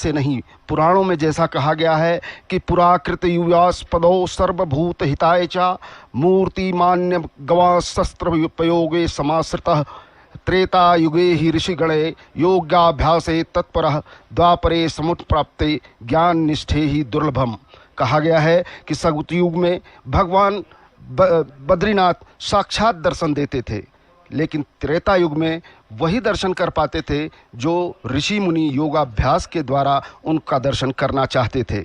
से नहीं। पुराणों में जैसा कहा गया है कि पुराकृत युवास्पदो सर्वभूत हिताय च मूर्ति मान्य गवा शस्त्र उपयोगे समाश्रितः त्रेता युगे ही ऋषिगणे योगाभ्यासे तत्परः द्वापरे समुत्प्राप्ते ज्ञान निष्ठे ही दुर्लभम। कहा गया है कि सतयुग युग में भगवान बद्रीनाथ साक्षात दर्शन देते थे, लेकिन त्रेता युग में वही दर्शन कर पाते थे जो ऋषि मुनि योगाभ्यास के द्वारा उनका दर्शन करना चाहते थे।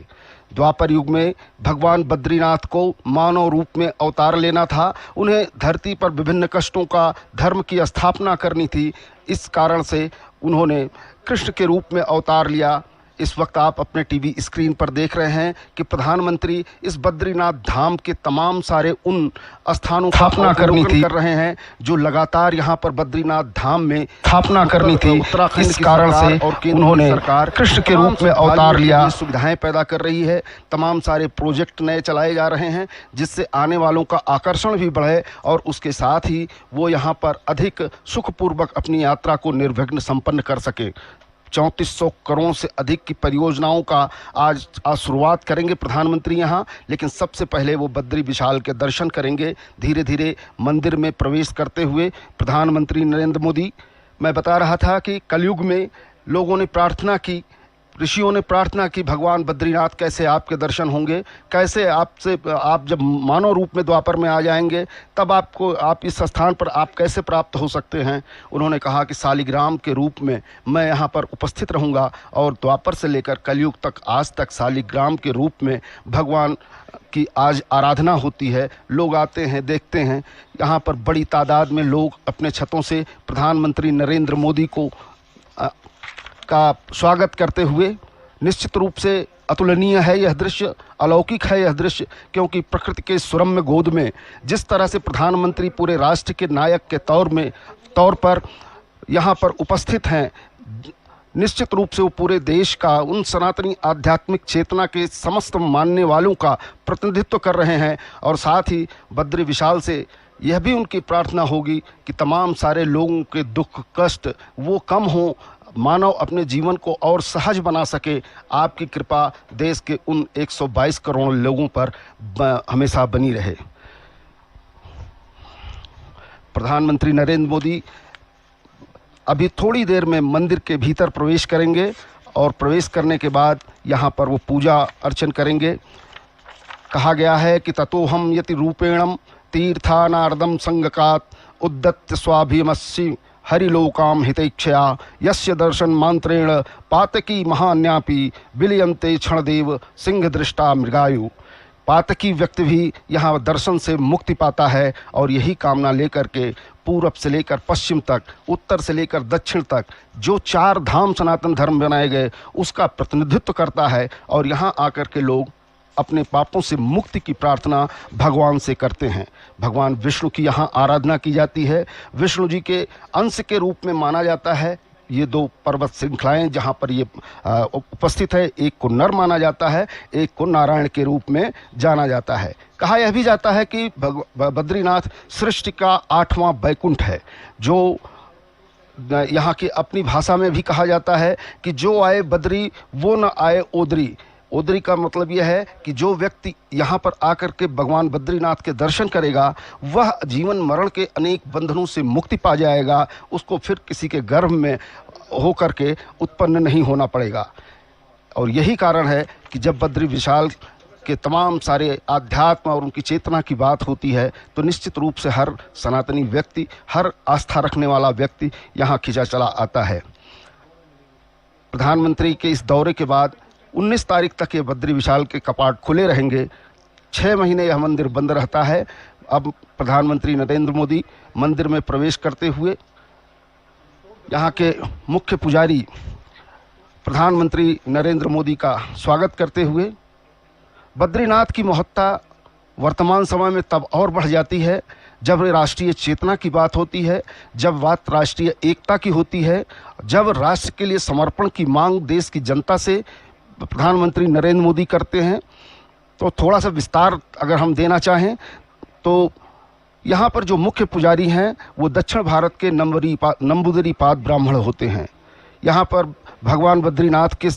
द्वापर युग में भगवान बद्रीनाथ को मानव रूप में अवतार लेना था। उन्हें धरती पर विभिन्न कष्टों का धर्म की स्थापना करनी थी। इस कारण से उन्होंने कृष्ण के रूप में अवतार लिया। इस वक्त आप अपने टीवी स्क्रीन पर देख रहे हैं कि प्रधानमंत्री इस बद्रीनाथ धाम के तमाम सारे उन स्थानों की स्थापना करनी थी कर रहे हैं जो लगातार यहाँ पर बद्रीनाथ धाम में स्थापना करनी थी। उत्तराखंड इस कारण से और उन्होंने सरकार कृष्ण के रूप में अवतार लिया, सुविधाएं पैदा कर रही है। तमाम सारे प्रोजेक्ट नए चलाए जा रहे हैं जिससे आने वालों का आकर्षण भी बढ़े और उसके साथ ही वो यहाँ पर अधिक सुखपूर्वक अपनी यात्रा को निर्विघ्न संपन्न कर सके। 3400 करोड़ से अधिक की परियोजनाओं का आज शुरुआत करेंगे प्रधानमंत्री यहाँ, लेकिन सबसे पहले वो बद्री विशाल के दर्शन करेंगे। धीरे धीरे मंदिर में प्रवेश करते हुए प्रधानमंत्री नरेंद्र मोदी, मैं बता रहा था कि कलयुग में लोगों ने प्रार्थना की, ऋषियों ने प्रार्थना की भगवान बद्रीनाथ कैसे आपके दर्शन होंगे, कैसे आप जब मानव रूप में द्वापर में आ जाएंगे तब आप इस स्थान पर आप कैसे प्राप्त हो सकते हैं। उन्होंने कहा कि शालिग्राम के रूप में मैं यहाँ पर उपस्थित रहूँगा और द्वापर से लेकर कलयुग तक आज तक शालिग्राम के रूप में भगवान की आज आराधना होती है। लोग आते हैं, देखते हैं। यहाँ पर बड़ी तादाद में लोग अपने छतों से प्रधानमंत्री नरेंद्र मोदी का स्वागत करते हुए। निश्चित रूप से अतुलनीय है यह दृश्य, अलौकिक है यह दृश्य, क्योंकि प्रकृति के सुरम्य गोद में जिस तरह से प्रधानमंत्री पूरे राष्ट्र के नायक के तौर पर यहाँ पर उपस्थित हैं, निश्चित रूप से वो पूरे देश का, उन सनातनी आध्यात्मिक चेतना के समस्त मानने वालों का प्रतिनिधित्व कर रहे हैं। और साथ ही बद्री विशाल से यह भी उनकी प्रार्थना होगी कि तमाम सारे लोगों के दुख कष्ट वो कम हों, मानव अपने जीवन को और सहज बना सके। आपकी कृपा देश के उन 122 करोड़ लोगों पर हमेशा बनी रहे। प्रधानमंत्री नरेंद्र मोदी अभी थोड़ी देर में मंदिर के भीतर प्रवेश करेंगे और प्रवेश करने के बाद यहाँ पर वो पूजा अर्चन करेंगे। कहा गया है कि ततोहम यति रूपेणम तीर्थानार्दम संगकात उद्दत्त स्वाभिमस्सी हरिलोकाम हितैक्षया यस्य दर्शन मांत्रेण पातकी महान्यापी विलियंते क्षणदेव सिंह दृष्टा मृगायु। पातकी व्यक्ति भी यहाँ दर्शन से मुक्ति पाता है और यही कामना लेकर के पूरब से लेकर पश्चिम तक, उत्तर से लेकर दक्षिण तक जो 4 धाम सनातन धर्म बनाए गए उसका प्रतिनिधित्व करता है। और यहाँ आकर के लोग अपने पापों से मुक्ति की प्रार्थना भगवान से करते हैं। भगवान विष्णु की यहाँ आराधना की जाती है। विष्णु जी के अंश के रूप में माना जाता है। ये 2 पर्वत श्रृंखलाएं जहाँ पर ये उपस्थित है, एक को नर माना जाता है, एक को नारायण के रूप में जाना जाता है। कहा यह भी जाता है कि बद्रीनाथ सृष्टि का 8वां बैकुंठ है, जो यहाँ की अपनी भाषा में भी कहा जाता है कि जो आए बद्री वो न आए ओदरी। ओदरी का मतलब यह है कि जो व्यक्ति यहाँ पर आकर के भगवान बद्रीनाथ के दर्शन करेगा वह जीवन मरण के अनेक बंधनों से मुक्ति पा जाएगा, उसको फिर किसी के गर्भ में होकर के उत्पन्न नहीं होना पड़ेगा। और यही कारण है कि जब बद्री विशाल के तमाम सारे आध्यात्म और उनकी चेतना की बात होती है तो निश्चित रूप से हर सनातनी व्यक्ति, हर आस्था रखने वाला व्यक्ति यहाँ खिंचा चला आता है। प्रधानमंत्री के इस दौरे के बाद 19 तारीख तक ये बद्री विशाल के कपाट खुले रहेंगे। 6 महीने यह मंदिर बंद रहता है। अब प्रधानमंत्री नरेंद्र मोदी मंदिर में प्रवेश करते हुए यहाँ के मुख्य पुजारी प्रधानमंत्री नरेंद्र मोदी का स्वागत करते हुए, बद्रीनाथ की महत्ता वर्तमान समय में तब और बढ़ जाती है जब राष्ट्रीय चेतना की बात होती है, जब बात राष्ट्रीय एकता की होती है, जब राष्ट्र के लिए समर्पण की मांग देश की जनता से प्रधानमंत्री नरेंद्र मोदी करते हैं। तो थोड़ा सा विस्तार अगर हम देना चाहें तो यहाँ पर जो मुख्य पुजारी हैं वो दक्षिण भारत के नंबूदरी पाद ब्राह्मण होते हैं। यहाँ पर भगवान बद्रीनाथ के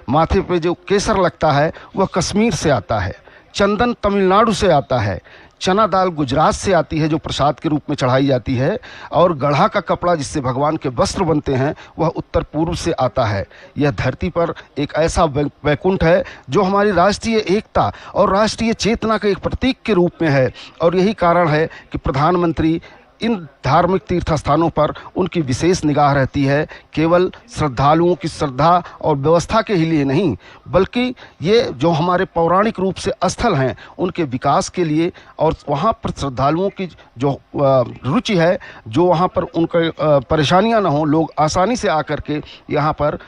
माथे पे जो केसर लगता है वह कश्मीर से आता है, चंदन तमिलनाडु से आता है, चना दाल गुजरात से आती है जो प्रसाद के रूप में चढ़ाई जाती है, और गढ़ा का कपड़ा जिससे भगवान के वस्त्र बनते हैं वह उत्तर पूर्व से आता है। यह धरती पर एक ऐसा वैकुंठ है जो हमारी राष्ट्रीय एकता और राष्ट्रीय चेतना के एक प्रतीक के रूप में है, और यही कारण है कि प्रधानमंत्री इन धार्मिक तीर्थ स्थानों पर उनकी विशेष निगाह रहती है, केवल श्रद्धालुओं की श्रद्धा और व्यवस्था के ही लिए नहीं, बल्कि ये जो हमारे पौराणिक रूप से स्थल हैं उनके विकास के लिए, और वहाँ पर श्रद्धालुओं की जो रुचि है, जो वहाँ पर उनके परेशानियाँ ना हो, लोग आसानी से आकर के यहाँ पर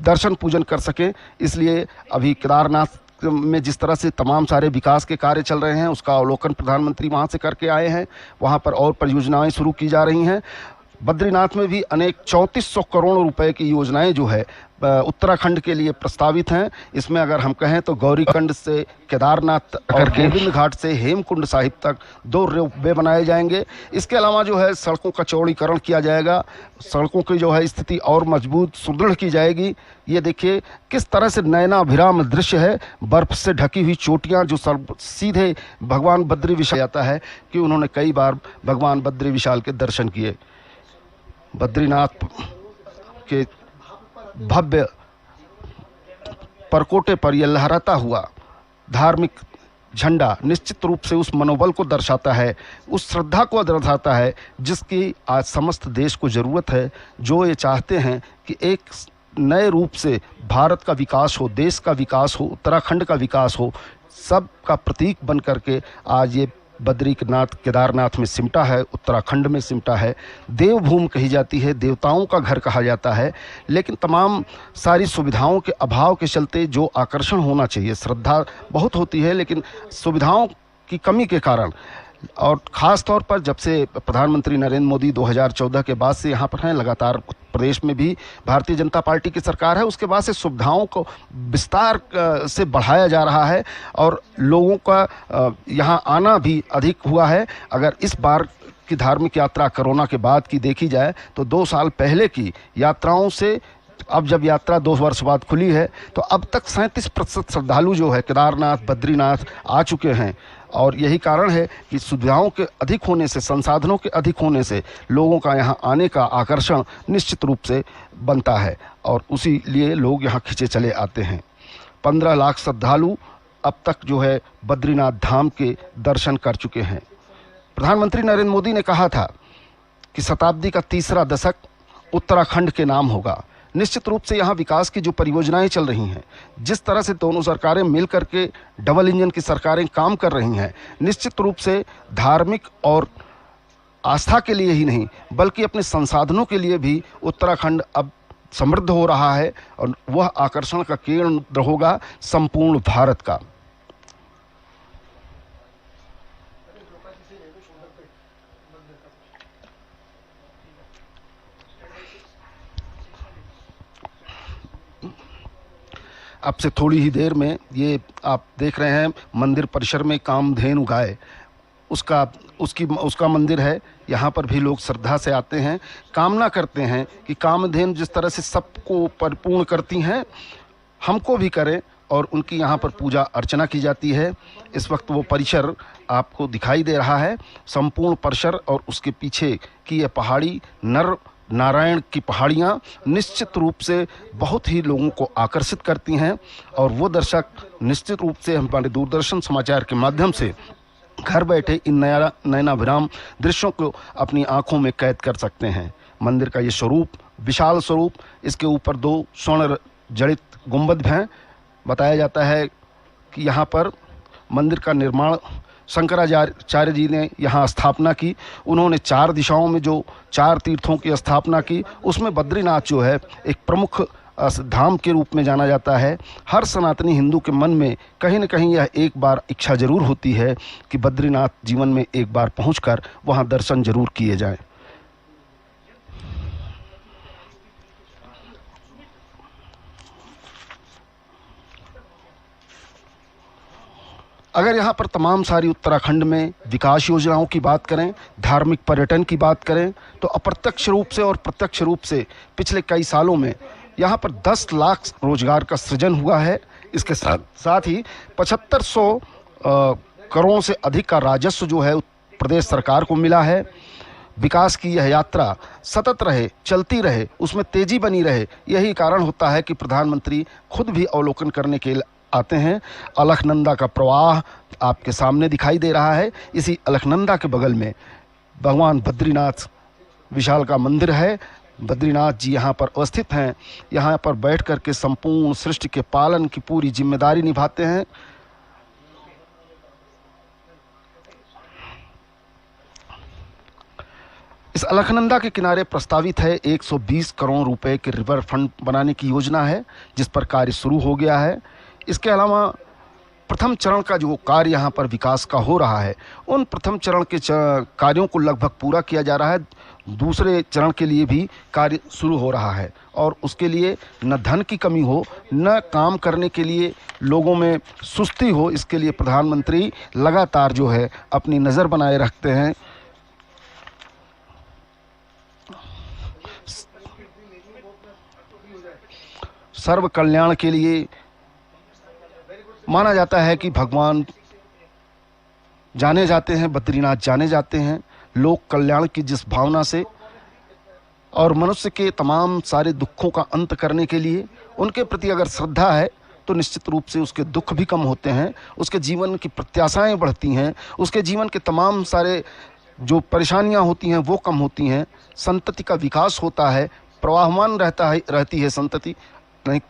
दर्शन पूजन कर सकें। इसलिए अभी केदारनाथ में जिस तरह से तमाम सारे विकास के कार्य चल रहे हैं उसका अवलोकन प्रधानमंत्री वहाँ से करके आए हैं। वहाँ पर और परियोजनाएं शुरू की जा रही हैं। बद्रीनाथ में भी अनेक 3400 करोड़ रुपए की योजनाएं जो है उत्तराखंड के लिए प्रस्तावित हैं। इसमें अगर हम कहें तो गौरीकुंड से केदारनाथ और गोविंद घाट से हेमकुंड साहिब तक 2 रोपवे बनाए जाएंगे। इसके अलावा जो है सड़कों का चौड़ीकरण किया जाएगा, सड़कों की जो है स्थिति और मजबूत सुदृढ़ की जाएगी। ये देखिए किस तरह से नयनाभिराम दृश्य है, बर्फ से ढकी हुई चोटियाँ जो सीधे भगवान बद्री विशाल जाता है कि उन्होंने कई बार भगवान बद्री विशाल के दर्शन किए। बद्रीनाथ के भव्य परकोटे पर यह लहराता हुआ धार्मिक झंडा निश्चित रूप से उस मनोबल को दर्शाता है, उस श्रद्धा को दर्शाता है जिसकी आज समस्त देश को ज़रूरत है, जो ये चाहते हैं कि एक नए रूप से भारत का विकास हो, देश का विकास हो, उत्तराखंड का विकास हो। सब का प्रतीक बन करके आज ये बद्रीनाथ केदारनाथ में सिमटा है, उत्तराखंड में सिमटा है। देवभूमि कही जाती है, देवताओं का घर कहा जाता है, लेकिन तमाम सारी सुविधाओं के अभाव के चलते जो आकर्षण होना चाहिए, श्रद्धा बहुत होती है लेकिन सुविधाओं की कमी के कारण, और ख़ास तौर पर जब से प्रधानमंत्री नरेंद्र मोदी 2014 के बाद से यहाँ पर हैं, लगातार प्रदेश में भी भारतीय जनता पार्टी की सरकार है, उसके बाद से सुविधाओं को विस्तार से बढ़ाया जा रहा है और लोगों का यहाँ आना भी अधिक हुआ है। अगर इस बार की धार्मिक यात्रा कोरोना के बाद की देखी जाए तो 2 साल पहले की यात्राओं से अब जब यात्रा 2 वर्ष बाद खुली है तो अब तक 37% श्रद्धालु जो है केदारनाथ बद्रीनाथ आ चुके हैं। और यही कारण है कि सुविधाओं के अधिक होने से, संसाधनों के अधिक होने से लोगों का यहाँ आने का आकर्षण निश्चित रूप से बनता है और उसी लिए लोग यहाँ खींचे चले आते हैं। 15 लाख श्रद्धालु अब तक जो है बद्रीनाथ धाम के दर्शन कर चुके हैं। प्रधानमंत्री नरेंद्र मोदी ने कहा था कि शताब्दी का 3रा दशक उत्तराखंड के नाम होगा। निश्चित रूप से यहाँ विकास की जो परियोजनाएं चल रही हैं, जिस तरह से दोनों सरकारें मिल करके डबल इंजन की सरकारें काम कर रही हैं, निश्चित रूप से धार्मिक और आस्था के लिए ही नहीं बल्कि अपने संसाधनों के लिए भी उत्तराखंड अब समृद्ध हो रहा है और वह आकर्षण का केंद्र होगा संपूर्ण भारत का। अब से थोड़ी ही देर में ये आप देख रहे हैं मंदिर परिसर में कामधेनु गाय उसका मंदिर है। यहाँ पर भी लोग श्रद्धा से आते हैं, कामना करते हैं कि कामधेनु जिस तरह से सबको परिपूर्ण करती हैं हमको भी करें और उनकी यहाँ पर पूजा अर्चना की जाती है। इस वक्त वो परिसर आपको दिखाई दे रहा है, संपूर्ण परिसर, और उसके पीछे की यह पहाड़ी नर नारायण की पहाड़ियाँ निश्चित रूप से बहुत ही लोगों को आकर्षित करती हैं और वो दर्शक निश्चित रूप से हमारे दूरदर्शन समाचार के माध्यम से घर बैठे इन नयनाभिराम दृश्यों को अपनी आंखों में कैद कर सकते हैं। मंदिर का ये स्वरूप, विशाल स्वरूप, इसके ऊपर 2 स्वर्ण जड़ित गुंबद हैं। बताया जाता है कि यहाँ पर मंदिर का निर्माण शंकराचार्य जी ने यहाँ स्थापना की। उन्होंने 4 दिशाओं में जो 4 तीर्थों की स्थापना की, उसमें बद्रीनाथ जो है एक प्रमुख धाम के रूप में जाना जाता है। हर सनातनी हिंदू के मन में कहीं न कहीं यह एक बार इच्छा जरूर होती है कि बद्रीनाथ जीवन में एक बार पहुंचकर वहां दर्शन जरूर किए जाएं। अगर यहाँ पर तमाम सारी उत्तराखंड में विकास योजनाओं की बात करें, धार्मिक पर्यटन की बात करें, तो अप्रत्यक्ष रूप से और प्रत्यक्ष रूप से पिछले कई सालों में यहाँ पर 10 लाख रोजगार का सृजन हुआ है। इसके साथ ही 7500 करोड़ से अधिक का राजस्व जो है प्रदेश सरकार को मिला है। विकास की यह यात्रा सतत रहे, चलती रहे, उसमें तेजी बनी रहे, यही कारण होता है कि प्रधानमंत्री खुद भी अवलोकन करने के लिए आते हैं। अलकनंदा का प्रवाह आपके सामने दिखाई दे रहा है। इसी अलकनंदा के बगल में भगवान बद्रीनाथ विशाल का मंदिर है। बद्रीनाथ जी यहाँ पर अवस्थित हैं। यहाँ पर बैठ कर के संपूर्ण सृष्टि के पालन की पूरी जिम्मेदारी निभाते हैं। इस अलकनंदा के किनारे प्रस्तावित है 120 करोड़ रुपए के रिवर फ्रंट बनाने की योजना है, जिस पर कार्य शुरू हो गया है। इसके अलावा प्रथम चरण का जो कार्य यहाँ पर विकास का हो रहा है, उन प्रथम चरण के कार्यों को लगभग पूरा किया जा रहा है। दूसरे चरण के लिए भी कार्य शुरू हो रहा है और उसके लिए न धन की कमी हो, न काम करने के लिए लोगों में सुस्ती हो, इसके लिए प्रधानमंत्री लगातार जो है अपनी नज़र बनाए रखते हैं। सर्व कल्याण के लिए माना जाता है कि भगवान जाने जाते हैं, बद्रीनाथ जाने जाते हैं लोक कल्याण की जिस भावना से और मनुष्य के तमाम सारे दुखों का अंत करने के लिए। उनके प्रति अगर श्रद्धा है तो निश्चित रूप से उसके दुख भी कम होते हैं, उसके जीवन की प्रत्याशाएं बढ़ती हैं, उसके जीवन के तमाम सारे जो परेशानियां होती हैं वो कम होती हैं, संतति का विकास होता है, प्रवाहमान रहती है संतति नहीं,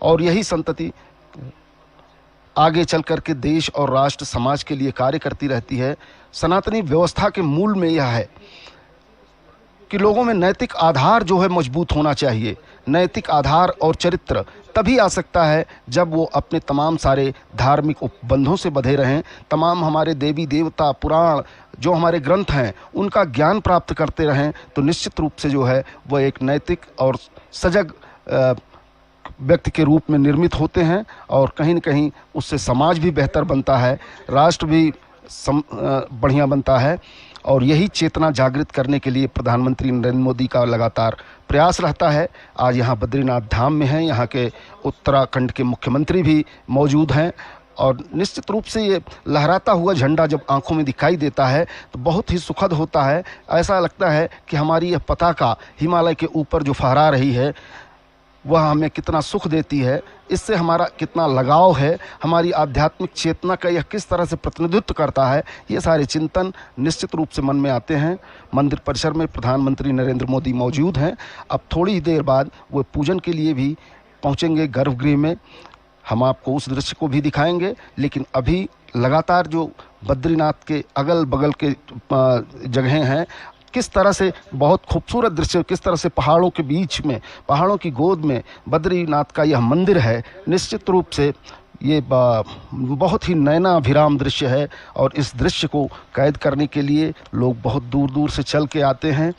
और यही संतति आगे चल कर के देश और राष्ट्र समाज के लिए कार्य करती रहती है। सनातनी व्यवस्था के मूल में यह है कि लोगों में नैतिक आधार जो है मजबूत होना चाहिए। नैतिक आधार और चरित्र तभी आ सकता है जब वो अपने तमाम सारे धार्मिक उपबंधों से बंधे रहें, तमाम हमारे देवी देवता पुराण जो हमारे ग्रंथ हैं उनका ज्ञान प्राप्त करते रहें, तो निश्चित रूप से जो है वह एक नैतिक और सजग व्यक्ति के रूप में निर्मित होते हैं और कहीं न कहीं उससे समाज भी बेहतर बनता है, राष्ट्र भी बढ़िया बनता है। और यही चेतना जागृत करने के लिए प्रधानमंत्री नरेंद्र मोदी का लगातार प्रयास रहता है। आज यहाँ बद्रीनाथ धाम में हैं, यहाँ के उत्तराखंड के मुख्यमंत्री भी मौजूद हैं और निश्चित रूप से ये लहराता हुआ झंडा जब आंखों में दिखाई देता है तो बहुत ही सुखद होता है। ऐसा लगता है कि हमारी यह पताका हिमालय के ऊपर जो फहरा रही है वह हमें कितना सुख देती है, इससे हमारा कितना लगाव है, हमारी आध्यात्मिक चेतना का यह किस तरह से प्रतिनिधित्व करता है, ये सारे चिंतन निश्चित रूप से मन में आते हैं। मंदिर परिसर में प्रधानमंत्री नरेंद्र मोदी मौजूद हैं। अब थोड़ी ही देर बाद वो पूजन के लिए भी पहुंचेंगे गर्भगृह में। हम आपको उस दृश्य को भी दिखाएंगे, लेकिन अभी लगातार जो बद्रीनाथ के अगल बगल के जगहें हैं, किस तरह से बहुत खूबसूरत दृश्य, किस तरह से पहाड़ों के बीच में, पहाड़ों की गोद में बद्रीनाथ का यह मंदिर है, निश्चित रूप से ये बहुत ही नयनाभिराम दृश्य है और इस दृश्य को कैद करने के लिए लोग बहुत दूर दूर से चल के आते हैं।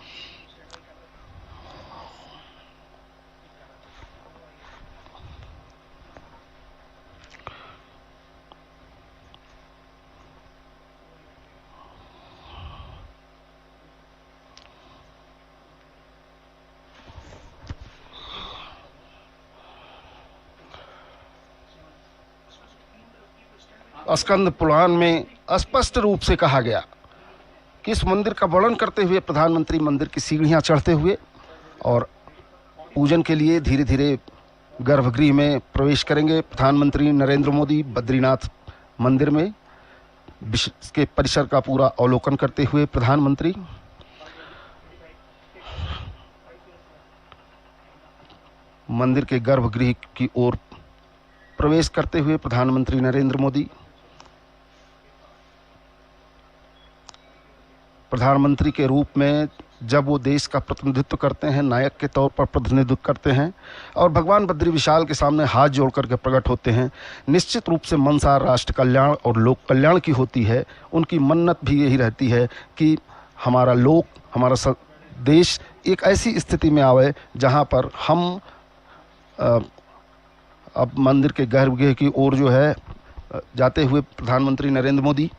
स्कंद पुराण में स्पष्ट रूप से कहा गया कि इस मंदिर का वर्णन करते हुए प्रधानमंत्री मंदिर की सीढ़ियां चढ़ते हुए और पूजन के लिए धीरे धीरे गर्भगृह में प्रवेश करेंगे। प्रधानमंत्री नरेंद्र मोदी बद्रीनाथ मंदिर में के परिसर का पूरा अवलोकन करते हुए प्रधानमंत्री मंदिर के गर्भगृह की ओर प्रवेश करते हुए प्रधानमंत्री नरेंद्र मोदी प्रधानमंत्री के रूप में जब वो देश का प्रतिनिधित्व करते हैं, नायक के तौर पर प्रतिनिधित्व करते हैं और भगवान बद्री विशाल के सामने हाथ जोड़ करके प्रकट होते हैं, निश्चित रूप से मनसा राष्ट्र कल्याण और लोक कल्याण की होती है। उनकी मन्नत भी यही रहती है कि हमारा लोक, हमारा देश एक ऐसी स्थिति में आवे जहाँ पर हम अब मंदिर के गर्भगृह की ओर जो है जाते हुए प्रधानमंत्री नरेंद्र मोदी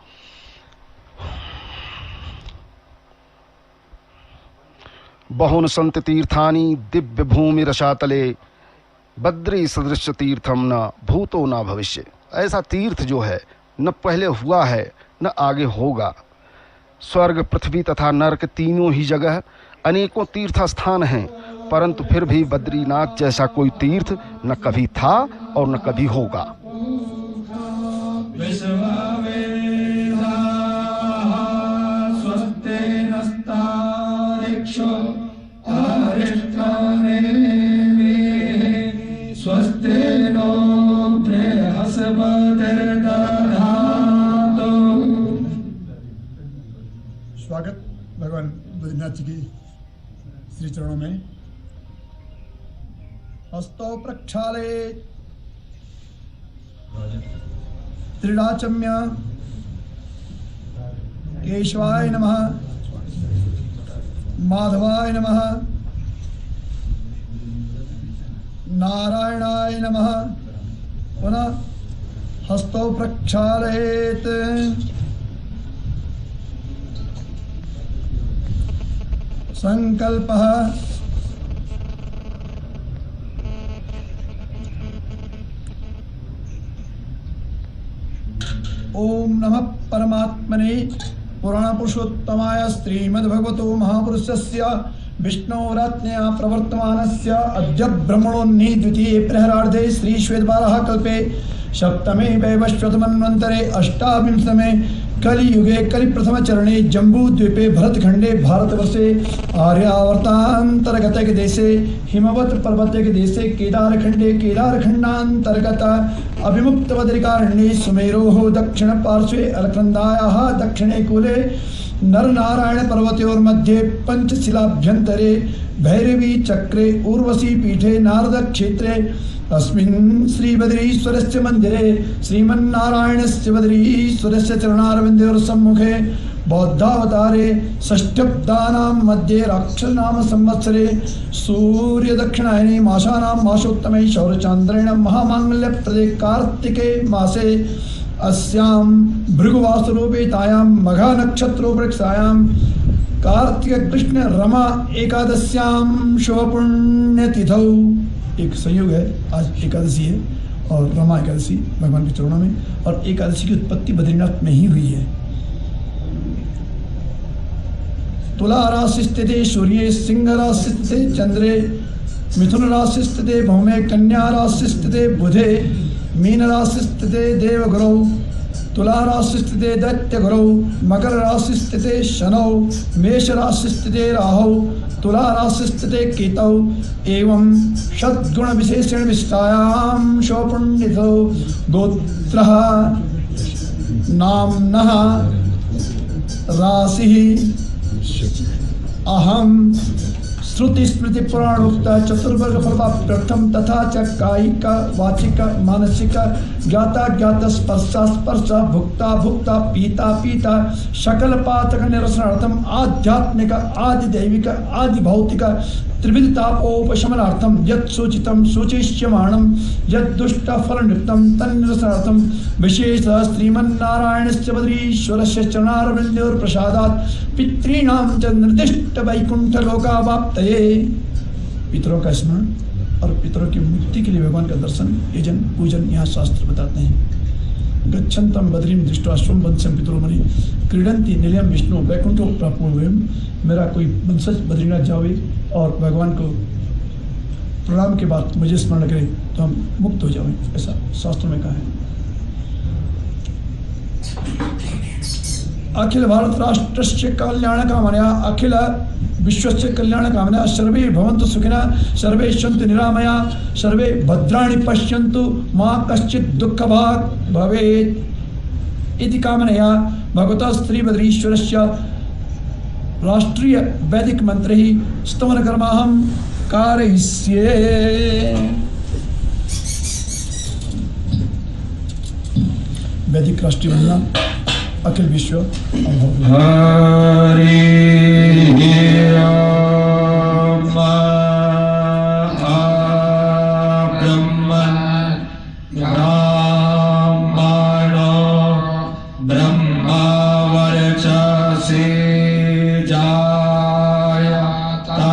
बहुन संत तीर्थानी दिव्य भूमि रसातले बद्री सदृश तीर्थम न भूतो न भविष्य। ऐसा तीर्थ जो है न पहले हुआ है न आगे होगा। स्वर्ग, पृथ्वी तथा नरक तीनों ही जगह अनेकों तीर्थ स्थान हैं, परंतु फिर भी बद्रीनाथ जैसा कोई तीर्थ न कभी था और न कभी होगा। स्वागत भगवान बद्रीनाथ जी के श्री चरणों में। हस्तो प्रक्षाले त्रिडाचम्य केशवाय नमः, माधवाय नमः, नारायणाय नमः। पुनः हस्तो प्रक्षालयेत्। संकल्पः ओम नमः परमात्मने पुराण पुरुषोत्तमाय श्रीमद्भगवतो महापुरुषस्य विष्णोरात्मया प्रवर्तमानस्य अद्य ब्रह्मणोन्नि द्वितीये प्रहरार्धे श्री श्वेतवाराह कल्पे सप्तमे वैवस्वतमन्वन्तरे अष्टाविंशतमे कलियुगे कलिप्रथम चरणे जम्बूद्वीपे भरतखंडे भारतवर्षे आर्यावर्तांतर्गत के देशे हिमवत पर्वत के देशे केदारखंडे केदारखंडांतर्गत अभिमुक्त बद्रिकारण्ये सुमेरोः दक्षिण पार्श्वे अलकनंदायाः दक्षिणे कूले नरनारायण पर्वतयोर्मध्ये पंचशिलाभ्यंतरे भैरवी चक्रे उर्वशी पीठे नारद क्षेत्रे अस्मिन् श्री बद्रीश्वरस्य मंदिरे श्रीमन्नारायणस्य बद्रीश्वरस्य चरणारविंदयोः सम्मुखे बौद्धावतारे षष्ठ्यब्दानां मध्ये राक्षसनाम संवत्सरे सूर्य दक्षिणायने मासानां मासोत्तमे शौरचान्द्रेण महामांगल्यप्रदे कार्तिके मासे अस्यां भृगुवासरूपेतायां मघा नक्षत्रोपृक्षायां कार्तिक कृष्ण रमा एकादश्यां शुभपुण्यतिथौ। एक संयोग है, आज एकादशी है और रमा एकादशी भगवान के चरणों में, और एकादशी की उत्पत्ति बद्रीनाथ में ही हुई है। तुला राशि स्थिते सूर्ये, सिंह राशि स्थिते चंद्रे, मिथुन राशि स्थिते भौमे, कन्या राशि स्थिते बुधे, मीन राशि स्थिते देवगुरौ, तुला राशि स्थिते दैत्यगुरौ, मकर राशि स्थिते शनौ, मेष राशि स्थिते राहौ, तुला राशि स्थिते केतौ। एवं षद्गुण विशेषण विशिष्टायां शोपुण्यितौ गोत्रः नाम्नः राशिः अहं श्रुति स्मृति पुराणोक्त चतुर्वर्ग फलप्राप्त्यर्थम तथा च कायिक वाचिक मानसिक ज्ञाता ज्ञात स्पर्शा स्पर्श भुक्ता भुक्ता पीता पीता सकल पातक निरसनार्थम आध्यात्मिक आदि दैविक आदि भौतिक त्रिविध तापोपशमनार्थम यत् सूचितं सूचिष्यमाणं यत् दुष्ट फलनियुक्तं तन्निरसनार्थं विशेष श्रीमन्नारायणस्य बद्रीश्वरस्य चरणारविन्दयोः प्रसादात् पितॄणां च निर्दिष्ट वैकुंठ लोकावाप्तये। पितरों का स्मरण और पितरों की मुक्ति के लिए भगवान का दर्शन यजन पूजन यहाँ शास्त्र बताते हैं। गच्छन्तं बद्रीं दृष्ट्वा स्वं वंशं पितरो मुनि क्रीडन्ति निलयं विष्णु वैकुंठो प्राप्नुर्वयम्। मेरा कोई वंशज बद्रीनाथ जावे और भगवान को प्रणाम के बाद मुझे स्मरण करे तो हम मुक्त हो जाएं, ऐसा शास्त्रों में कहा है। अखिल भारत राष्ट्रस्य कल्याण कामनया अखिल विश्वस्य कल्याण कामनया सर्वे भवन्तु सुखिनः सर्वे सन्तु निरामया सर्वे भद्राणि पश्यन्तु मा कश्चित् दुःखभाग् भवेत् इति कामनया भगवतः श्री बद्रीश्वरस्य राष्ट्रीय वैदिक मंत्रैः स्तवन कर्माहं कारयिष्ये। वैदिक राष्ट्रीय वंदना अखिल विश्व हरे जायता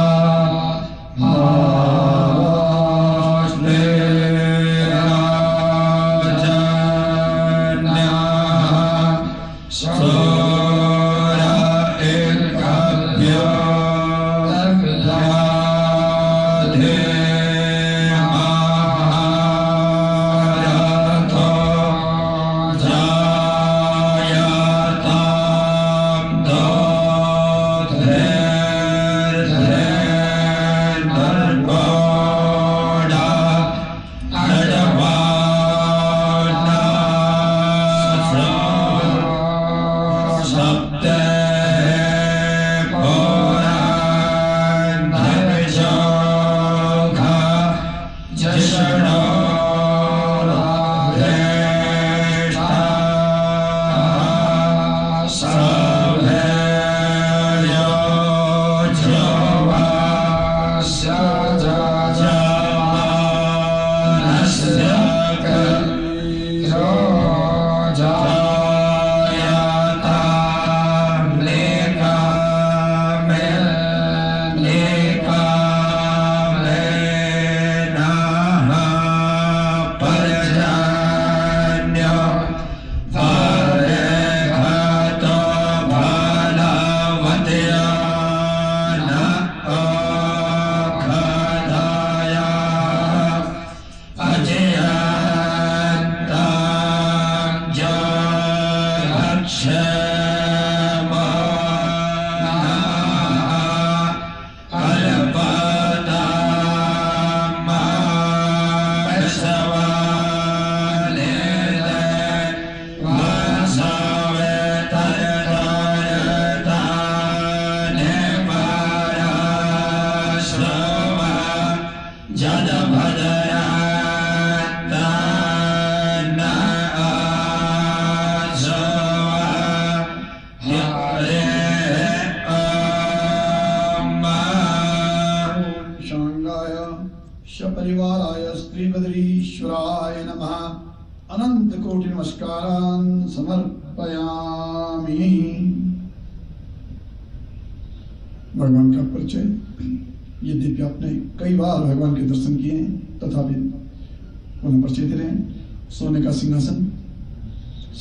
शिवाय नमः। अनंत कोटि नमस्कारान् समर्पयामि। भगवान का परिचय। यद्यपि आपने कई बार भगवान के दर्शन किए हैं, तथापि पुनः परिचय दे रहे हैं। सोने का सिंहासन,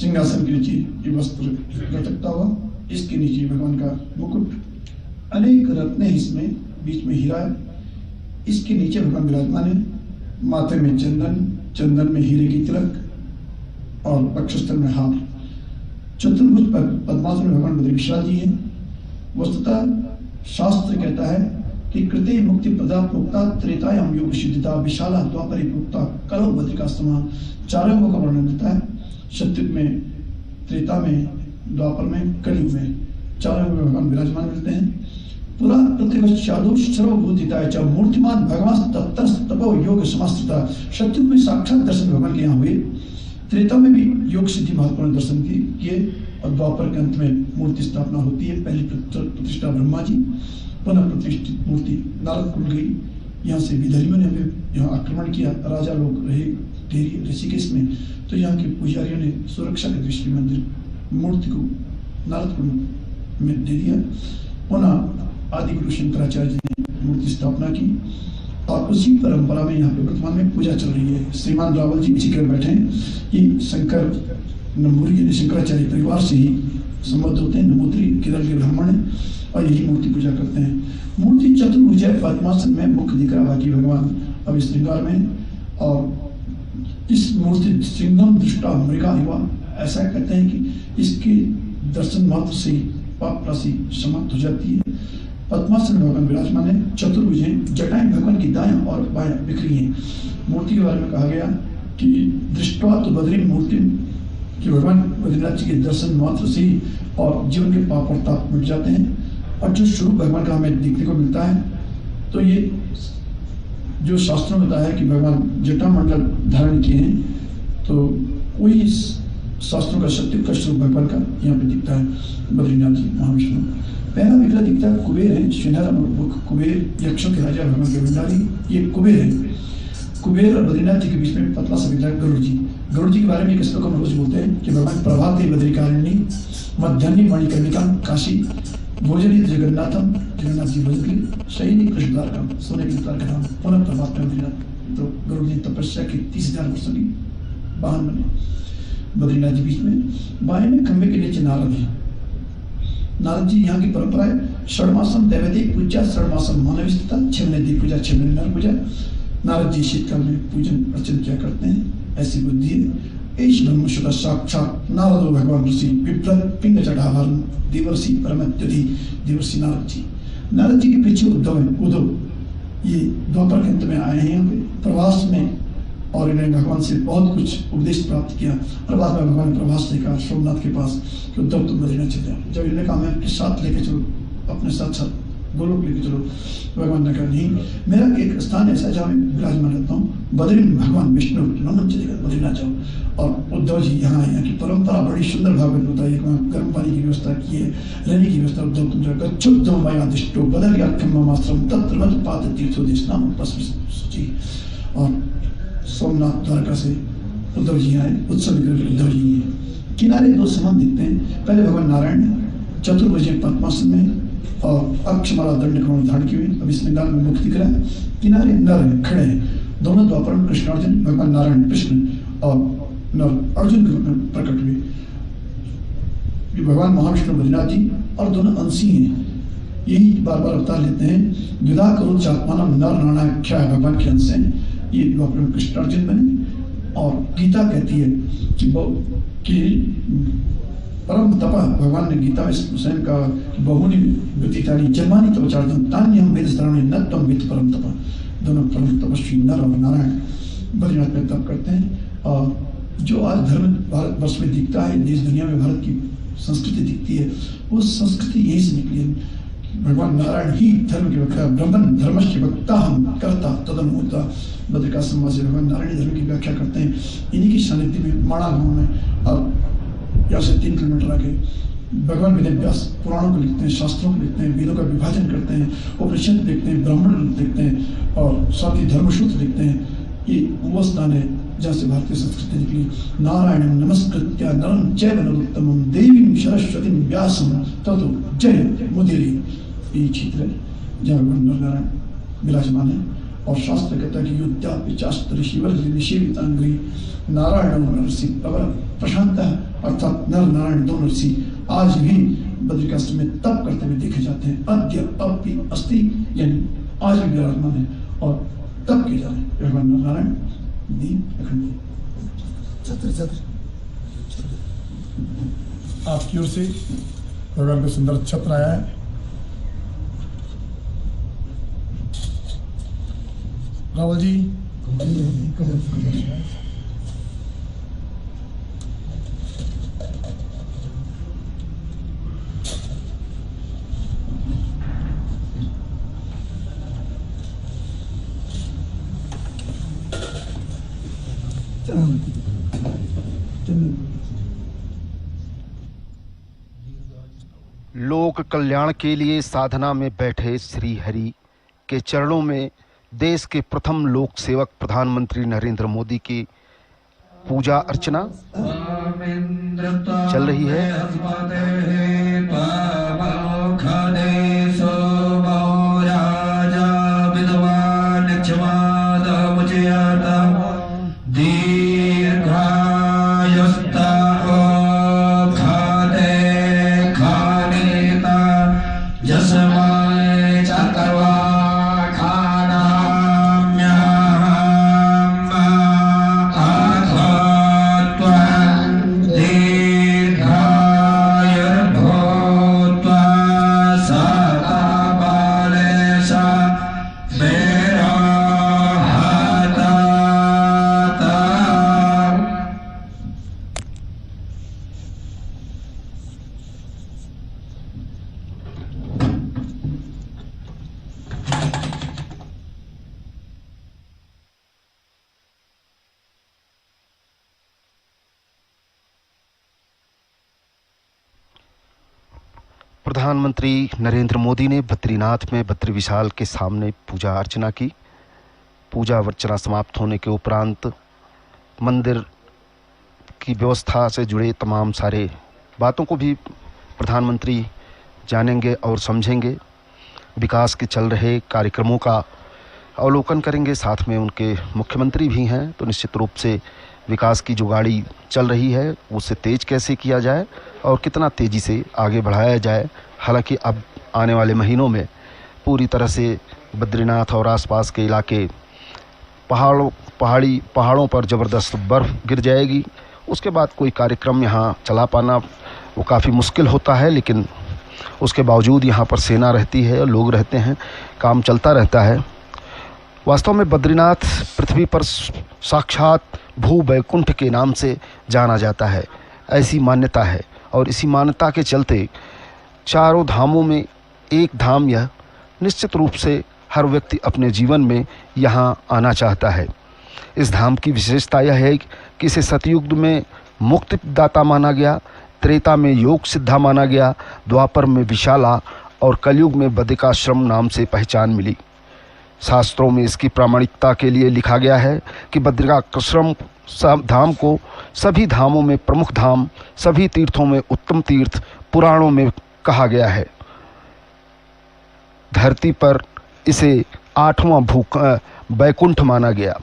सिंहासन के नीचे ये वस्त्र लटकता हुआ, इसके नीचे भगवान का मुकुट, अनेक रत्न इसमें, बीच में हीरा है। इसके नीचे भगवान विराजमान है। माथे में चंदन, चंदन में हीरे की तिलक और वक्षस्थल में हार। चतुर्भुज पर पद्मासन में भगवान बद्री विशाल जी हैं। वस्तुतः शास्त्र कहता है कि कृते मुक्ति प्रदा प्रोक्ता त्रेतायाम योग सिद्धिता विशाला द्वापरे प्रोक्ता कलौ बद्रिकाश्रमा। चारों युगों का वर्णन देता है। सतयुग में, त्रेता में, द्वापर में, कलयुग में, चारों युग में भगवान विराजमान मिलते हैं। पुरा प्रतिवश्चादुष सर्वभूतिताय च मूर्तिमान भगवान तत्तस तपो योग समास्थिता। सतयुग में साक्षात दर्शन भगवान के यहाँ हुए। त्रेता में भी योग सिद्धि महत्वपूर्ण दर्शन किए और द्वापर के अंत में मूर्ति स्थापना होती है। पहली प्रतिष्ठा ब्रह्मा जी, पुनः प्रतिष्ठित मूर्ति नारद कुल गई। यहाँ से विदर्भियों ने भी यहाँ आक्रमण किया। राजा लोग रहे ढेरी ऋषिकेश में, तो यहाँ के पुजारियों ने सुरक्षा के दृष्टि मंदिर मूर्ति को नारद कुल में दे दिया। पुनः आदि गुरु शंकराचार्य जी ने मूर्ति स्थापना की और उसी परंपरा में यहाँ पे वर्तमान में पूजा चल रही है। श्रीमान रावल जी इसी कर बैठे हैं। ये शंकर नंबूरी शंकराचार्य परिवार से ही संबद्ध होते हैं। नमोत्री केरल के ब्राह्मण है और यही मूर्ति पूजा करते हैं। मूर्ति चतुर्भुज पद्मासन में मुख दिख रहा, बाकी भगवान अभी श्रृंगार में। और इस मूर्ति सिंगम दृष्टा मृगा युवा, ऐसा कहते हैं कि इसके दर्शन मात्र से पाप राशि समाप्त हो जाती है। पद्मासन में भगवान विराजमान है। चतुर्भुज हैं। जटाएं भगवान की दायां और बायां बिखरी हैं। मूर्ति के बारे में कहा गया कि दृष्टवा तो बद्री मूर्ति, कि भगवान बद्रीनाथ जी के दर्शन मात्र से ही और जीवन के पाप और ताप मिट जाते हैं। और जो स्वरूप भगवान का हमें देखने को मिलता है, तो ये जो शास्त्रों में बताया है कि भगवान जटा मंडल धारण किए हैं, तो वही शास्त्रों का सत्य का स्वरूप भगवान का यहाँ पे दिखता है। बद्रीनाथ जी महाविष्णु। पहला विग्रह दिखता है कुबेर है। सुनहरा मुख कुबेर, यक्षों के राजा भगवान के भंडारी, ये कुबेर है। कुबेर और बद्रीनाथ जी के बीच में पतला सा विग्रह गरुड़ जी। गरुड़ जी के बारे में एक श्लोक हम रोज बोलते हैं कि भगवान प्रभाते बद्रिकारिणी मध्यान्ही मणिकर्णिका काशी भोजनी जगन्नाथम। जगन्नाथ जी भोजन सैनी कृष्ण द्वारका, सोने के द्वार का नाम। पुनः प्रभात में बद्रीनाथ, तो गरुड़ जी तपस्या के 30,000 वर्षों की वाहन बने। बद्रीनाथ जी बीच में, बाएं में खंबे के नीचे नारद है। नारद जी यहाँ की परंपरा है। षडमासम दैवती पूजा, षडमासम मानविस्ता, 6 महीने दी पूजा, 6 महीने नर पूजा। नारद जी शीतकाल में पूजन अर्चन किया करते हैं। ऐसी बुद्धि है। एश ब्रह्मशुदा साक्षात नारदो भगवान ऋषि विप्रत पिंड चढ़ावरण देवर्षि परमत्यधि देवर्षि नारद जी। नारद जी के पीछे उद्धव है। उद्धव ये द्वापर के अंत में आए हैं यहाँ पे प्रवास में, और इन्हें भगवान से बहुत कुछ उपदेश प्राप्त किया। और बाद में भगवान ने प्रभास देखा सोमनाथ के पास कि उद्धव तुम बद्रीनाथ चले जाओ। जब इन्होंने कहा मैं आपके साथ लेके चलो, अपने साथ साथ गोलोक लेके चलो, भगवान ने कहा नहीं, मेरा एक स्थान ऐसा जहाँ मैं विराजमान रहता हूँ, बद्री में भगवान विष्णु नंदन चलेगा, बद्रीनाथ जाओ। और उद्धव जी यहाँ आए। यहाँ की परंपरा बड़ी सुंदर भाव में बताई है। वहाँ गर्म पानी की व्यवस्था की है, रहने की व्यवस्था। उद्धव तुम जाओ गच्छुद्धो मया दिष्टो बदर्याख्यमाश्रम तत्र मत पात तीर्थोदेशनाम सूची। और सोमनाथ द्वारका से उद्धव जी आए। उत्सव विग्रह उद्धव जी है। किनारे 2 समान दिखते हैं। पहले भगवान नारायण चतुर्भुज पद्मासन में और अक्षमाला दंड कमल धारण की हुई। अब इस निगाल में मुख दिख रहा है। किनारे नर है, खड़े हैं। दोनों द्वापर में कृष्णार्जुन, भगवान नारायण कृष्ण और नर अर्जुन के रूप में प्रकट हुए। भगवान महाविष्णु बद्रीनाथ जी और दोनों अंशी हैं। यही बार बार अवतार लेते हैं। द्विधा करो चात्मानम नर नारायणाख्या है, भगवान के अंश हैं। ये द्वापर में कृष्णार्जुन बने। और गीता कहती है कि परम तपा, भगवान ने गीता में स्वयं का बहुनी व्यतीतानी जन्मानी तपचार्जन तान्यम वेद शरणे न तम वित्त परम तपा। दोनों परम तपस्वी नर और नारायण बद्रीनाथ में तप करते हैं। और जो आज धर्म भारतवर्ष में दिखता है, देश दुनिया में भारत की संस्कृति दिखती है, वो संस्कृति यही से निकली है। भगवान नारायण ही धर्म के वक्ता, ब्रह्मन धर्मस्य वक्ता हम करता तदनुता। बद्रिकाश्रम में भगवान नारायण धर्म की व्याख्या करते हैं। इन्हीं की सानिध्य में माणा गाँव में और यहाँ से 3 किलोमीटर आगे भगवान वेदव्यास पुराणों को लिखते हैं, शास्त्रों को लिखते हैं, वेदों का विभाजन करते हैं, उपनिषद लिखते हैं, ब्राह्मण लिखते हैं और साथ ही धर्मसूत्र लिखते हैं। ये वो स्थान है जैसे भारतीय संस्कृति निकली, नारायणं नमस्कृत्य नरं चैव नरोत्तमं देवीं सरस्वतीं व्यासं ततो जय मुदीरी। ये चित्र जहाँ भगवान नारायण विराजमान है। और शास्त्र कहता है कि युद्धा पिचास्त ऋषिवर निषेवितांग्री नारायण ऋषि प्रवर प्रशांत, अर्थात नर नारायण दोनों ऋषि आज भी बद्रिकाश्रम में तप करते हुए देखे जाते हैं। अद्य अपि अस्ति, यानी आज भी विराजमान है और तप किए जा रहे हैं। भगवान नारायण दीप अखंड छत्र आपकी ओर से भगवान का सुंदर छत्र आया है। रावल जी लोक कल्याण के लिए साधना में बैठे श्री हरि के चरणों में देश के प्रथम लोक सेवक प्रधानमंत्री नरेंद्र मोदी की पूजा अर्चना चल रही है। प्रधानमंत्री नरेंद्र मोदी ने बद्रीनाथ में बद्री विशाल के सामने पूजा अर्चना की। पूजा अर्चना समाप्त होने के उपरांत मंदिर की व्यवस्था से जुड़े तमाम सारे बातों को भी प्रधानमंत्री जानेंगे और समझेंगे। विकास के चल रहे कार्यक्रमों का अवलोकन करेंगे। साथ में उनके मुख्यमंत्री भी हैं, तो निश्चित रूप से विकास की जो गाड़ी चल रही है उसे तेज कैसे किया जाए और कितना तेज़ी से आगे बढ़ाया जाए। हालांकि अब आने वाले महीनों में पूरी तरह से बद्रीनाथ और आसपास के इलाके पहाड़ों पर ज़बरदस्त बर्फ़ गिर जाएगी। उसके बाद कोई कार्यक्रम यहाँ चला पाना वो काफ़ी मुश्किल होता है, लेकिन उसके बावजूद यहाँ पर सेना रहती है, लोग रहते हैं, काम चलता रहता है। वास्तव में बद्रीनाथ पृथ्वी पर साक्षात भू वैकुंठ के नाम से जाना जाता है, ऐसी मान्यता है। और इसी मान्यता के चलते चारों धामों में एक धाम यह निश्चित रूप से हर व्यक्ति अपने जीवन में यहाँ आना चाहता है। इस धाम की विशेषता यह है कि इसे सतयुग में मुक्तिदाता माना गया, त्रेता में योग सिद्धा माना गया, द्वापर में विशाला और कलयुग में बद्रिकाश्रम नाम से पहचान मिली। शास्त्रों में इसकी प्रामाणिकता के लिए लिखा गया है कि बद्रिकाश्रम धाम को सभी धामों में प्रमुख धाम, सभी तीर्थों में उत्तम तीर्थ पुराणों में कहा गया है। धरती पर इसे 8वां वैकुंठ माना गया।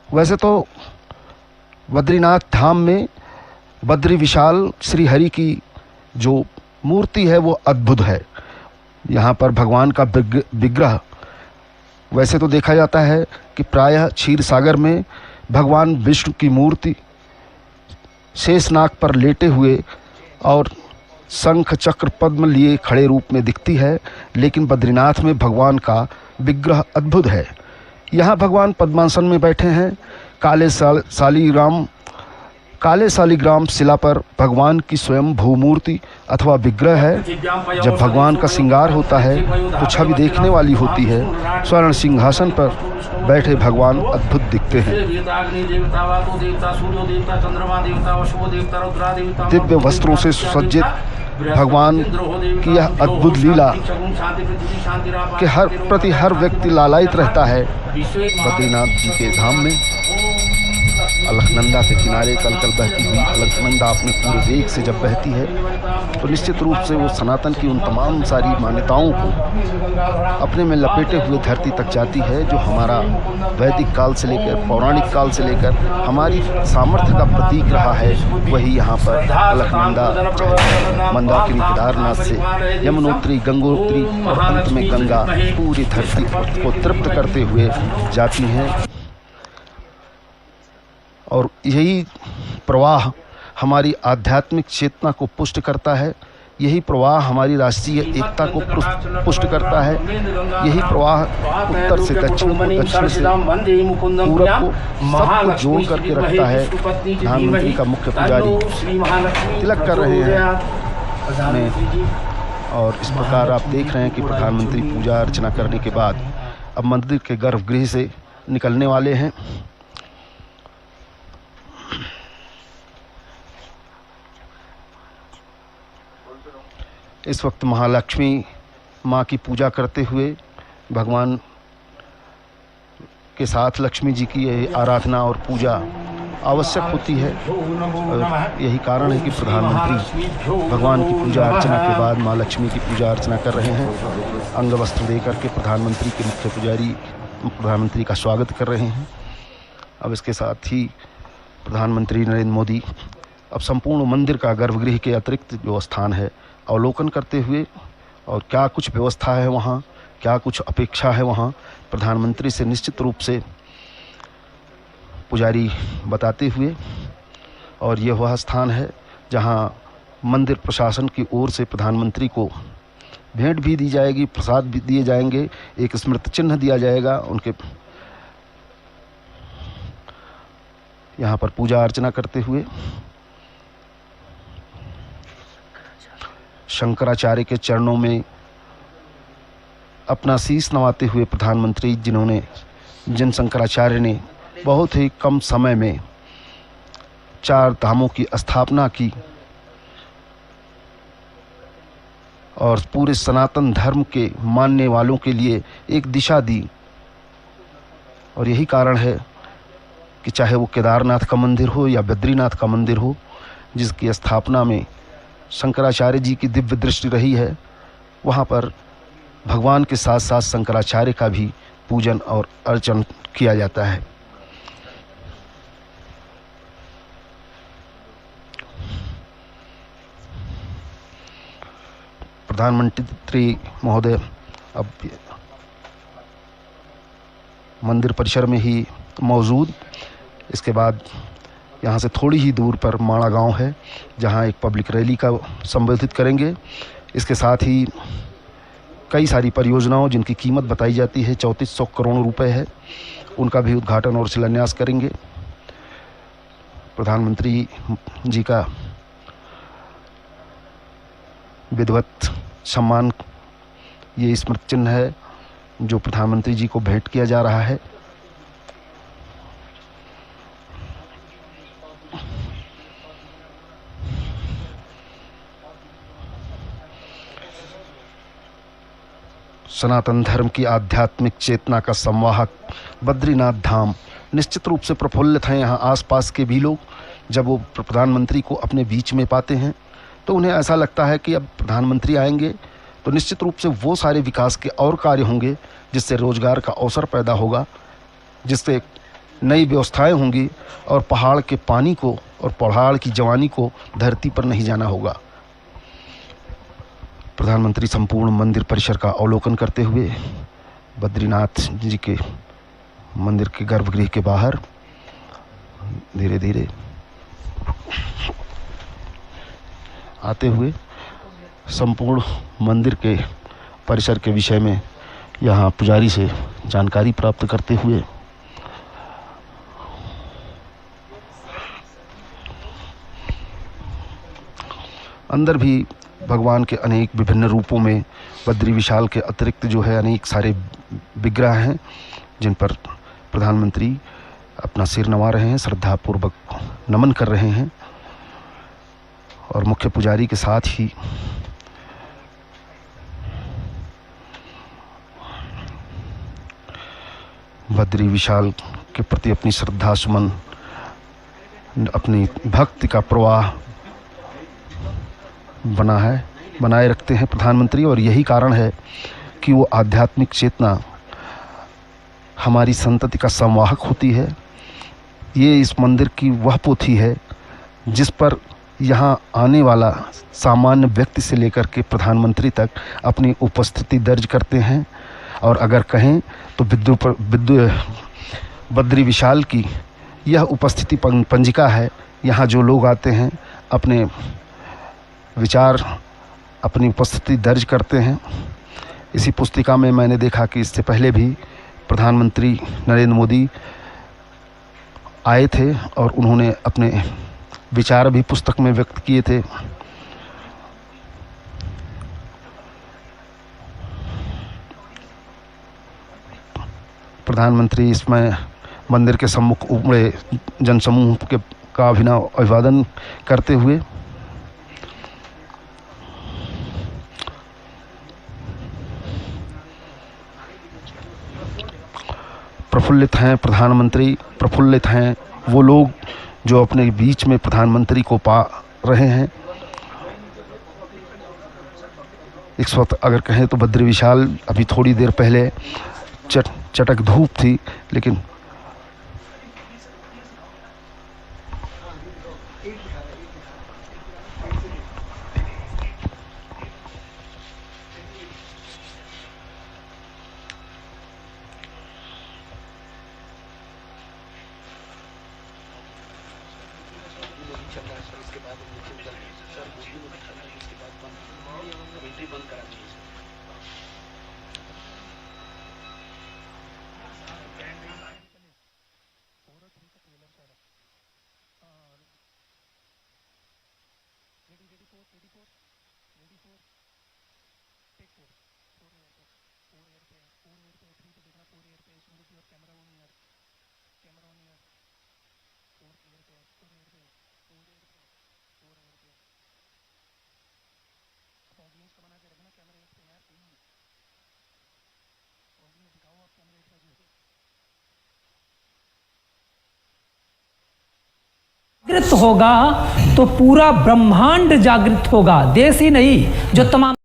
वैसे तो बद्रीनाथ धाम में बद्री विशाल श्री हरि की जो मूर्ति है वो अद्भुत है। यहाँ पर भगवान का विग्रह वैसे तो देखा जाता है कि प्रायः क्षीर सागर में भगवान विष्णु की मूर्ति शेषनाग पर लेटे हुए और शंख चक्र पद्म लिए खड़े रूप में दिखती है, लेकिन बद्रीनाथ में भगवान का विग्रह अद्भुत है। यहाँ भगवान पद्मासन में बैठे हैं। काले शालिग्राम शिला पर भगवान की स्वयं भूमूर्ति अथवा विग्रह है। जब भगवान का श्रृंगार होता है तो छवि देखने वाली होती है। स्वर्ण सिंहासन पर बैठे भगवान अद्भुत दिखते हैं। दिव्य वस्त्रों से सुसज्जित भगवान की यह अद्भुत लीला कि हर व्यक्ति लालायित रहता है। बद्रीनाथ जी के धाम में अलकनंदा के किनारे कल बहती हुई अलकनंदा अपने पूरे वेग से जब बहती है तो निश्चित रूप से वो सनातन की उन तमाम सारी मान्यताओं को अपने में लपेटे हुए धरती तक जाती है, जो हमारा वैदिक काल से लेकर पौराणिक काल से लेकर हमारी सामर्थ्य का प्रतीक रहा है। वही यहाँ पर अलकनंदा मंदाकिनी केदारनाथ से यमुनोत्री गंगोत्री और अंत में गंगा पूरी धरती को तृप्त करते हुए जाती हैं। और यही प्रवाह हमारी आध्यात्मिक चेतना को पुष्ट करता है, यही प्रवाह हमारी राष्ट्रीय एकता को पुष्ट करता है, यही प्रवाह उत्तर से दक्षिण को, दक्षिण से पूरब को, सबको जोड़ करके रखता है। प्रधानमंत्री का मुख्य पुजारी तिलक कर रहे हैं और इस प्रकार आप देख रहे हैं कि प्रधानमंत्री पूजा अर्चना करने के बाद अब मंदिर के गर्भगृह से निकलने वाले हैं। इस वक्त महालक्ष्मी माँ की पूजा करते हुए भगवान के साथ लक्ष्मी जी की आराधना और पूजा आवश्यक होती है। और यही कारण है कि प्रधानमंत्री भगवान की पूजा अर्चना के बाद माँ लक्ष्मी की पूजा अर्चना कर रहे हैं। अंग वस्त्र देकर के प्रधानमंत्री के मुख्य पुजारी प्रधानमंत्री का स्वागत कर रहे हैं। अब इसके साथ ही प्रधानमंत्री नरेंद्र मोदी अब संपूर्ण मंदिर का गर्भगृह के अतिरिक्त जो स्थान है अवलोकन करते हुए और क्या कुछ व्यवस्था है वहाँ, क्या कुछ अपेक्षा है वहाँ, प्रधानमंत्री से निश्चित रूप से पुजारी बताते हुए। और यह वह स्थान है जहाँ मंदिर प्रशासन की ओर से प्रधानमंत्री को भेंट भी दी जाएगी, प्रसाद भी दिए जाएंगे, एक स्मृति चिन्ह दिया जाएगा उनके यहाँ पर पूजा अर्चना करते हुए। शंकराचार्य के चरणों में अपना शीश नवाते हुए प्रधानमंत्री, जिन शंकराचार्य ने बहुत ही कम समय में 4 धामों की स्थापना की और पूरे सनातन धर्म के मानने वालों के लिए एक दिशा दी। और यही कारण है कि चाहे वो केदारनाथ का मंदिर हो या बद्रीनाथ का मंदिर हो, जिसकी स्थापना में शंकराचार्य जी की दिव्य दृष्टि रही है, वहाँ पर भगवान के साथ साथ शंकराचार्य का भी पूजन और अर्चन किया जाता है। प्रधानमंत्री महोदय अब मंदिर परिसर में ही मौजूद। इसके बाद यहाँ से थोड़ी ही दूर पर माणा गांव है, जहाँ एक पब्लिक रैली का संबोधित करेंगे। इसके साथ ही कई सारी परियोजनाओं जिनकी कीमत बताई जाती है 3400 करोड़ रुपए है, उनका भी उद्घाटन और शिलान्यास करेंगे। प्रधानमंत्री जी का विधिवत सम्मान, ये स्मृति चिन्ह है जो प्रधानमंत्री जी को भेंट किया जा रहा है। सनातन धर्म की आध्यात्मिक चेतना का संवाहक बद्रीनाथ धाम निश्चित रूप से प्रफुल्लित हैं। यहाँ आसपास के भी लोग जब वो प्रधानमंत्री को अपने बीच में पाते हैं तो उन्हें ऐसा लगता है कि अब प्रधानमंत्री आएंगे तो निश्चित रूप से वो सारे विकास के और कार्य होंगे जिससे रोजगार का अवसर पैदा होगा, जिससे नई व्यवस्थाएं होंगी और पहाड़ के पानी को और पहाड़ की जवानी को धरती पर नहीं जाना होगा। प्रधानमंत्री संपूर्ण मंदिर परिसर का अवलोकन करते हुए बद्रीनाथ जी के मंदिर के गर्भगृह के बाहर धीरे धीरे आते हुए संपूर्ण मंदिर के परिसर के विषय में यहाँ पुजारी से जानकारी प्राप्त करते हुए अंदर भी भगवान के अनेक विभिन्न रूपों में बद्री विशाल के अतिरिक्त जो है अनेक सारे विग्रह हैं जिन पर प्रधानमंत्री अपना सिर नवा रहे हैं, श्रद्धापूर्वक नमन कर रहे हैं। और मुख्य पुजारी के साथ ही बद्री विशाल के प्रति अपनी श्रद्धा सुमन, अपनी भक्ति का प्रवाह बनाए रखते हैं प्रधानमंत्री। और यही कारण है कि वो आध्यात्मिक चेतना हमारी संतति का संवाहक होती है। ये इस मंदिर की वह पोथी है जिस पर यहाँ आने वाला सामान्य व्यक्ति से लेकर के प्रधानमंत्री तक अपनी उपस्थिति दर्ज करते हैं। और अगर कहें तो बद्री विशाल की यह उपस्थिति पंजिका है। यहाँ जो लोग आते हैं अपने विचार, अपनी उपस्थिति दर्ज करते हैं। इसी पुस्तिका में मैंने देखा कि इससे पहले भी प्रधानमंत्री नरेंद्र मोदी आए थे और उन्होंने अपने विचार भी पुस्तक में व्यक्त किए थे। प्रधानमंत्री इसमें मंदिर के सम्मुख उमड़े जनसमूह का अभिनव अभिवादन करते हुए प्रफुल्लित हैं। प्रधानमंत्री प्रफुल्लित हैं। वो लोग जो अपने बीच में प्रधानमंत्री को पा रहे हैं। इस वक्त अगर कहें तो बद्री विशाल अभी थोड़ी देर पहले चटक धूप थी, लेकिन जागृत होगा तो पूरा ब्रह्मांड जागृत होगा। देश ही नहीं, जो तमाम